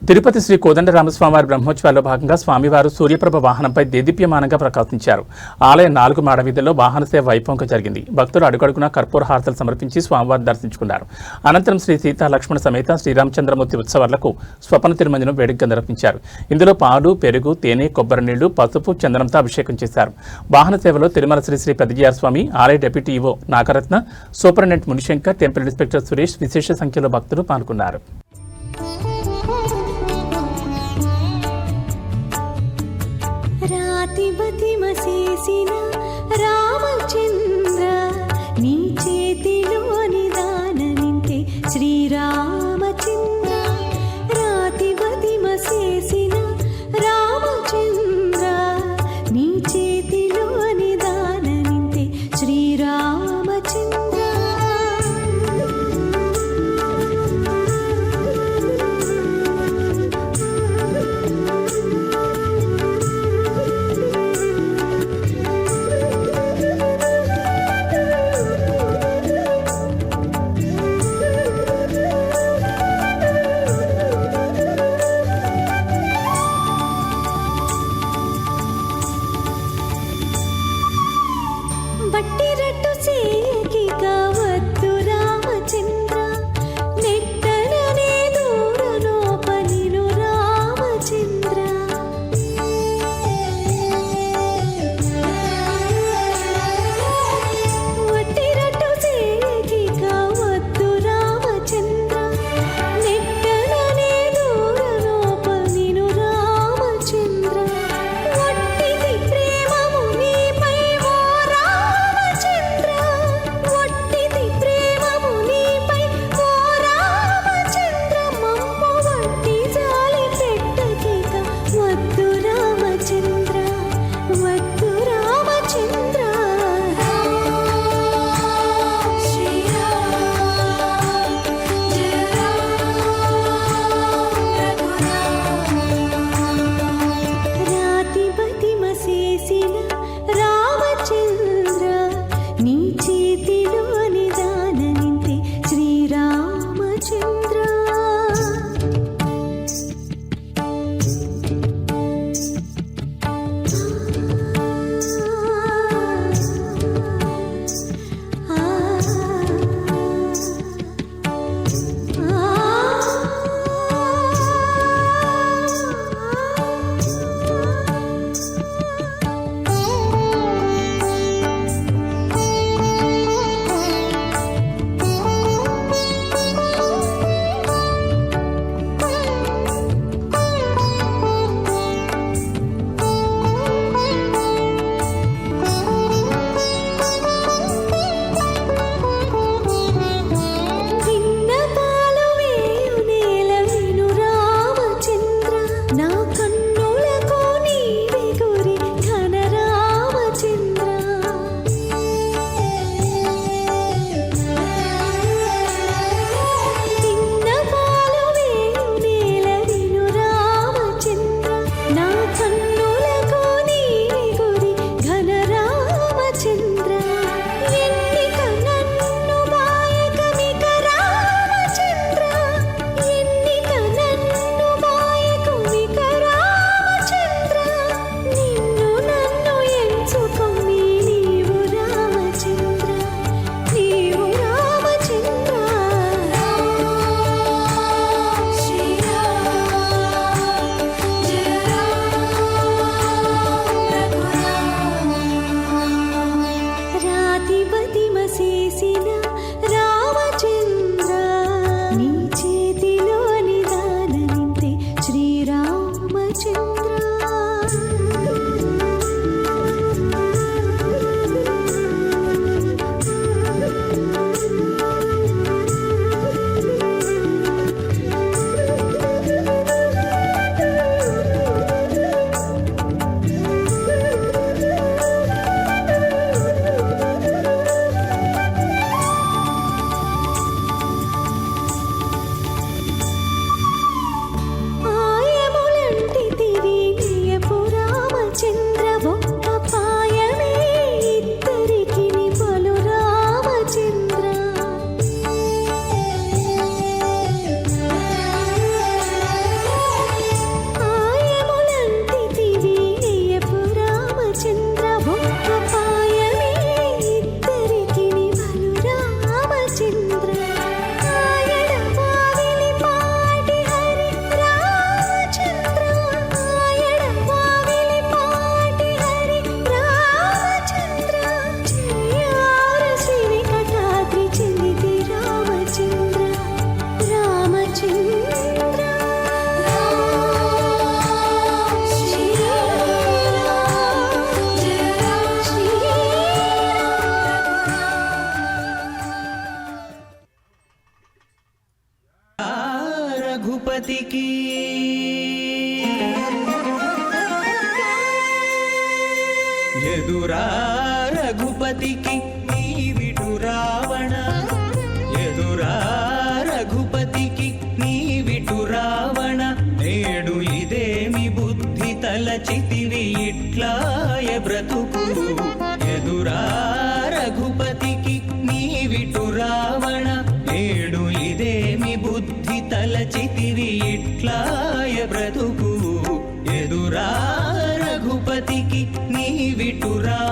తిరుపతి శ్రీ కోదండరామస్వామివారి బ్రహ్మోత్సవాల్లో భాగంగా స్వామివారు సూర్యప్రభ వాహనంపై దేదీప్యమానంగా ప్రకాశించారు. ఆలయ 4 మాడ వీధుల్లో వాహన సేవ వైభవంగా జరిగింది. భక్తులు అడుగడుగునా కర్పూర హారతలు సమర్పించి స్వామివారిని దర్శించుకున్నారు. అనంతరం శ్రీ సీతా లక్ష్మణ సమేత శ్రీరామచంద్రమూర్తి ఉత్సవాలకు స్వపన తిరుమంజనం వేడుకగా నిర్వహించారు. ఇందులో పాలు, పెరుగు, తేనె, కొబ్బరి నీళ్లు, పసుపు, చందనంతో అభిషేకం చేశారు. వాహన సేవలో తిరుమల శ్రీ శ్రీ పెద్దజీఆర్ స్వామి, ఆలయ deputy EO Nagaratna, superintendent Munishankar, temple inspector Suresh విశేష సంఖ్యలో భక్తులు పాల్గొన్నారు. రాతిబతిమసేసిన రామచంద్ర నీ చేతిలోని దాననింతే శ్రీరామచంద్ర. రాతిబతిమసేసిన రామచంద్ర నీ చేతిలోని దాననింతే శ్రీరామచంద్ర. ఎదురా రఘుపతికి నీవిటు రావణ, ఎదురా రఘుపతికి నీవిటు రావణ, నేడు ఇదేమి బుద్ధి తలచితివి ఇట్లాయ బ్రతుకు. ఎదురా రఘుపతికి నీవిటు రావణ, నేడు ఇదేమి బుద్ధి తలచితివి ఇట్లాయ బ్రతుకు. ఎదురా రఘుపతికి నీవిటు రావణ.